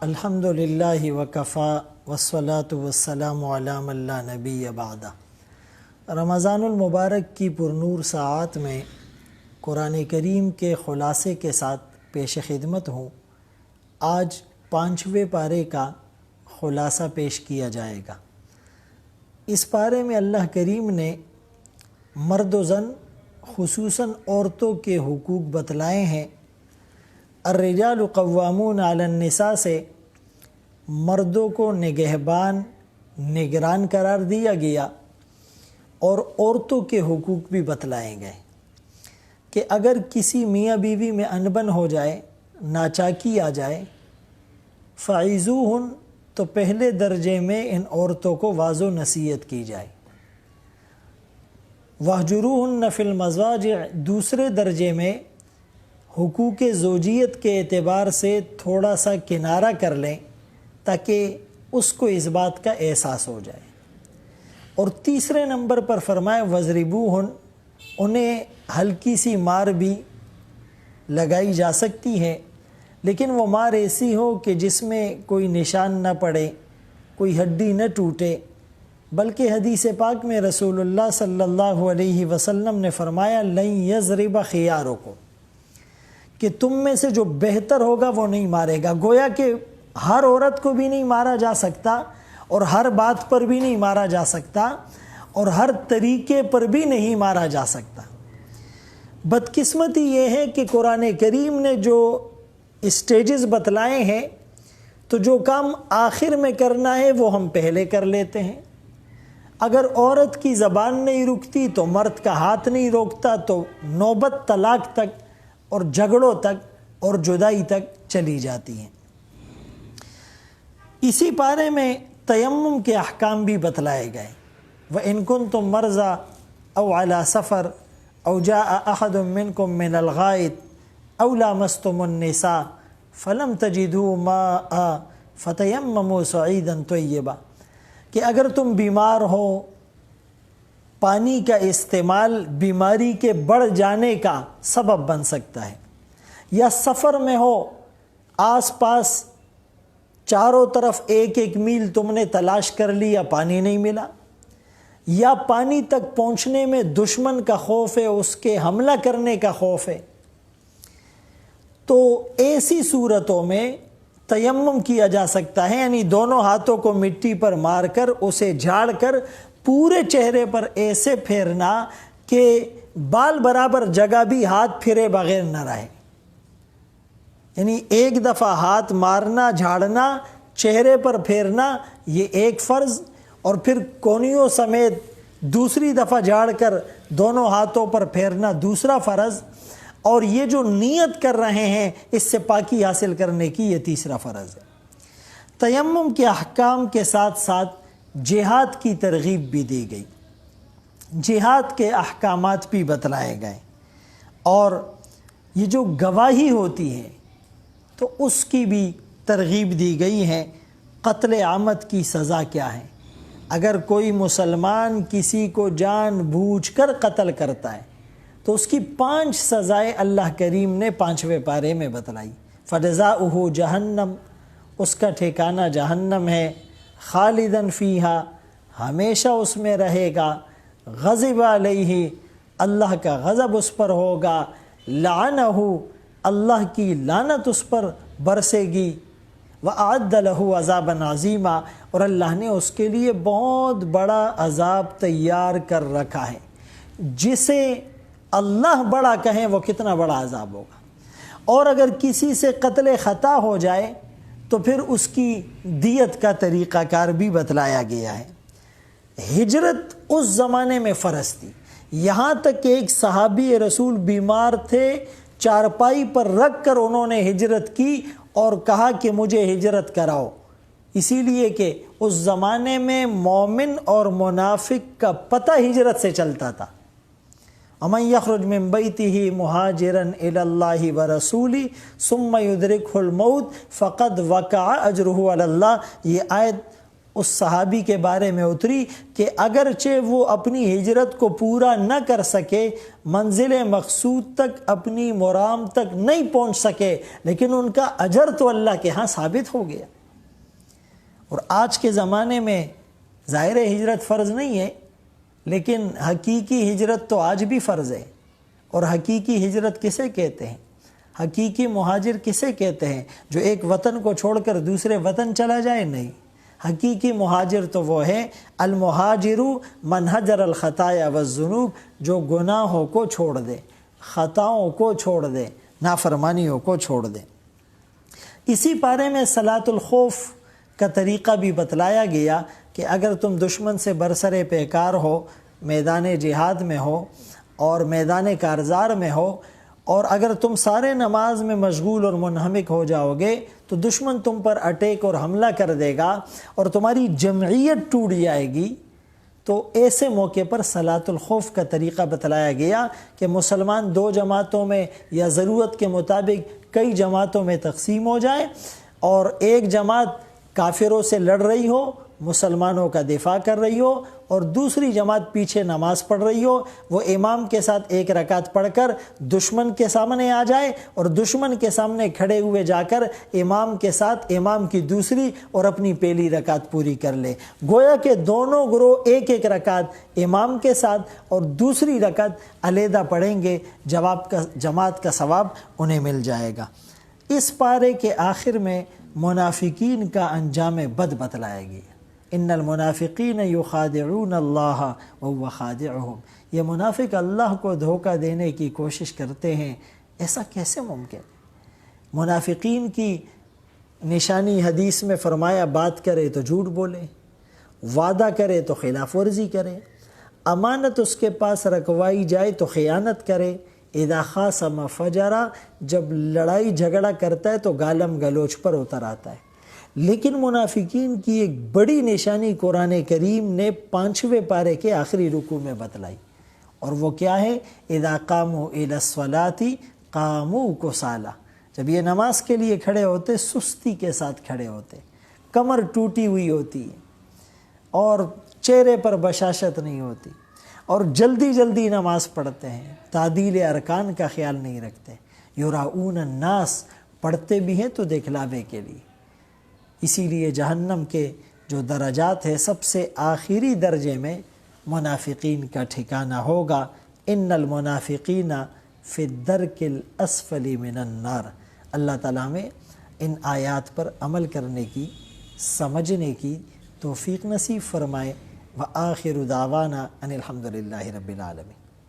الحمدللہ وکفا والصلاة والسلام علی من لا نبی بعدہ۔ رمضان المبارک کی پرنور ساعات میں قرآن کریم کے خلاصے کے ساتھ پیش خدمت ہوں۔ آج 5ویں پارے کا خلاصہ پیش کیا جائے گا۔ اس پارے میں اللہ کریم نے مرد و زن خصوصاً عورتوں کے حقوق بتلائے ہیں۔ الرجال قوامون علی النساء سے مردوں کو نگران قرار دیا گیا اور عورتوں کے حقوق بھی بتلائے گئے کہ اگر کسی میاں بیوی میں انبن ہو جائے، ناچاکی آ جائے، فعیزوہن تو پہلے درجے میں ان عورتوں کو واعظ و نصیحت کی جائے، وہجروہن فی المضاجع دوسرے درجے میں حقوق زوجیت کے اعتبار سے تھوڑا سا کنارہ کر لیں تاکہ اس کو اس بات کا احساس ہو جائے، اور تیسرے نمبر پر فرمائے وضربوہن انہیں ہلکی سی مار بھی لگائی جا سکتی ہے، لیکن وہ مار ایسی ہو کہ جس میں کوئی نشان نہ پڑے، کوئی ہڈی نہ ٹوٹے، بلکہ حدیث پاک میں رسول اللہ صلی اللہ علیہ وسلم نے فرمایا لن یضرب خیارکم کہ تم میں سے جو بہتر ہوگا وہ نہیں مارے گا۔ گویا کہ ہر عورت کو بھی نہیں مارا جا سکتا اور ہر بات پر بھی نہیں مارا جا سکتا اور ہر طریقے پر بھی نہیں مارا جا سکتا۔ بدقسمتی یہ ہے کہ قرآن کریم نے جو اسٹیجز بتلائے ہیں تو جو کام آخر میں کرنا ہے وہ ہم پہلے کر لیتے ہیں۔ اگر عورت کی زبان نہیں رکتی تو مرد کا ہاتھ نہیں روکتا تو نوبت طلاق تک اور جھگڑوں تک اور جدائی تک چلی جاتی ہیں۔ اسی پارے میں تیمم کے احکام بھی بتلائے گئے۔ وَإِن كُنتُم مَرْضَىٰ أَوْ عَلَىٰ سَفَرٍ أَوْ جَاءَ أَحَدٌ مِّنكُم مِّنَ الْغَائِطِ أَوْ لَامَسْتُمُ النِّسَاءَ فَلَمْ تَجِدُوا مَاءً فَتَيَمَّمُوا صَعِيدًا طَيِّبًا کہ اگر تم بیمار ہو، پانی کا استعمال بیماری کے بڑھ جانے کا سبب بن سکتا ہے، یا سفر میں ہو، آس پاس چاروں طرف ایک ایک میل تم نے تلاش کر لیا، پانی نہیں ملا، یا پانی تک پہنچنے میں دشمن کا خوف ہے، اس کے حملہ کرنے کا خوف ہے، تو ایسی صورتوں میں تیمم کیا جا سکتا ہے، یعنی دونوں ہاتھوں کو مٹی پر مار کر اسے جھاڑ کر پورے چہرے پر ایسے پھیرنا کہ بال برابر جگہ بھی ہاتھ پھرے بغیر نہ رہے، یعنی ایک دفعہ ہاتھ مارنا، جھاڑنا، چہرے پر پھیرنا یہ ایک فرض، اور پھر کونیوں سمیت دوسری دفعہ جھاڑ کر دونوں ہاتھوں پر پھیرنا دوسرا فرض، اور یہ جو نیت کر رہے ہیں اس سے پاکی حاصل کرنے کی یہ تیسرا فرض ہے۔ تیمم کے احکام کے ساتھ ساتھ جہاد کی ترغیب بھی دی گئی، جہاد کے احکامات بھی بتلائے گئے، اور یہ جو گواہی ہوتی ہے تو اس کی بھی ترغیب دی گئی ہے۔ قتل عامد کی سزا کیا ہے؟ اگر کوئی مسلمان کسی کو جان بوجھ کر قتل کرتا ہے تو اس کی 5 سزائیں اللہ کریم نے 5ویں پارے میں بتلائی۔ فجزاؤہ جہنم، اس کا ٹھکانہ جہنم ہے، خالداً فیہا، ہمیشہ اس میں رہے گا، غضب علیہ، اللہ کا غضب اس پر ہوگا، لعنہ، اللہ کی لعنت اس پر برسے گی، وَأَعَدَّ لَهُ عَذَابًا عَظِيمًا، اور اللہ نے اس کے لیے بہت بڑا عذاب تیار کر رکھا ہے۔ جسے اللہ بڑا کہیں وہ کتنا بڑا عذاب ہوگا۔ اور اگر کسی سے قتل خطا ہو جائے تو پھر اس کی دیت کا طریقہ کار بھی بتلایا گیا ہے۔ ہجرت اس زمانے میں فرض تھی، یہاں تک کہ ایک صحابی رسول بیمار تھے، چارپائی پر رکھ کر انہوں نے ہجرت کی اور کہا کہ مجھے ہجرت کراؤ، اسی لیے کہ اس زمانے میں مومن اور منافق کا پتہ ہجرت سے چلتا تھا۔ وَمَنْ يَخْرُجْ مِنْ بَيْتِهِ مُهَاجِرًا إِلَى اللَّهِ وَرَسُولِهِ ثُمَّ يُدْرِكْهُ الْمَوْتُ فَقَدْ وَقَعَ أَجْرُهُ عَلَى اللَّهِ، یہ آیت اس صحابی کے بارے میں اتری کہ اگرچہ وہ اپنی ہجرت کو پورا نہ کر سکے، منزل مقصود تک، اپنی مرام تک نہیں پہنچ سکے، لیکن ان کا اجر تو اللہ کے ہاں ثابت ہو گیا۔ اور آج کے زمانے میں ظاہر ہجرت فرض نہیں ہے، لیکن حقیقی ہجرت تو آج بھی فرض ہے۔ اور حقیقی ہجرت کسے کہتے ہیں؟ حقیقی مہاجر کسے کہتے ہیں؟ جو ایک وطن کو چھوڑ کر دوسرے وطن چلا جائے؟ نہیں، حقیقی مہاجر تو وہ ہے المہاجر من ہجر الخطایا والذنوب، جو گناہوں کو چھوڑ دے، خطاؤں کو چھوڑ دے، نافرمانیوں کو چھوڑ دے۔ اسی پارے میں صلاۃ الخوف کا طریقہ بھی بتلایا گیا کہ اگر تم دشمن سے برسر پیکار ہو، میدان جہاد میں ہو اور میدان کارزار میں ہو، اور اگر تم سارے نماز میں مشغول اور منہمک ہو جاؤ گے تو دشمن تم پر اٹیک اور حملہ کر دے گا اور تمہاری جمعیت ٹوٹ جائے گی۔ تو ایسے موقع پر صلاۃ الخوف کا طریقہ بتلایا گیا کہ مسلمان 2 جماعتوں میں یا ضرورت کے مطابق کئی جماعتوں میں تقسیم ہو جائے، اور ایک جماعت کافروں سے لڑ رہی ہو، مسلمانوں کا دفاع کر رہی ہو، اور دوسری جماعت پیچھے نماز پڑھ رہی ہو، وہ امام کے ساتھ 1 رکعت پڑھ کر دشمن کے سامنے آ جائے اور دشمن کے سامنے کھڑے ہوئے جا کر امام کے ساتھ امام کی دوسری اور اپنی پہلی رکعت پوری کر لے۔ گویا کہ دونوں گروہ 1 رکعت امام کے ساتھ اور دوسری رکعت علیحدہ پڑھیں گے، جماعت کا ثواب انہیں مل جائے گا۔ اس پارے کے آخر میں منافقین کا انجام بد بتلایا گیا۔ ان المنافقین یخادعون اللہ وهو خادعهم، یہ منافق اللہ کو دھوکہ دینے کی کوشش کرتے ہیں۔ ایسا کیسے ممکن؟ منافقین کی نشانی حدیث میں فرمایا بات کرے تو جھوٹ بولے، وعدہ کرے تو خلاف ورزی کرے، امانت اس کے پاس رکھوائی جائے تو خیانت کرے، اذا خاصم فجرا، جب لڑائی جھگڑا کرتا ہے تو گالم گلوچ پر اتر آتا ہے۔ لیکن منافقین کی ایک بڑی نشانی قرآن کریم نے 5ویں پارے کے آخری رکوع میں بتلائی، اور وہ کیا ہے؟ اذا قاموا الی الصلاۃ قاموا کسالی، جب یہ نماز کے لیے کھڑے ہوتے سستی کے ساتھ کھڑے ہوتے، کمر ٹوٹی ہوئی ہوتی ہے اور چہرے پر بشاشت نہیں ہوتی، اور جلدی جلدی نماز پڑھتے ہیں، تعدیل ارکان کا خیال نہیں رکھتے، یراؤون الناس، پڑھتے بھی ہیں تو دکھلاوے کے لیے۔ اسی لیے جہنم کے جو درجات ہے سب سے آخری درجے میں منافقین کا ٹھکانہ ہوگا۔ ان المنافقین فی الدرک الاسفل من النار۔ اللہ تعالیٰ ہمیں ان آیات پر عمل کرنے کی، سمجھنے کی توفیق نصیب فرمائے۔ وآخر دعوانا ان الحمد للہ رب العالمین۔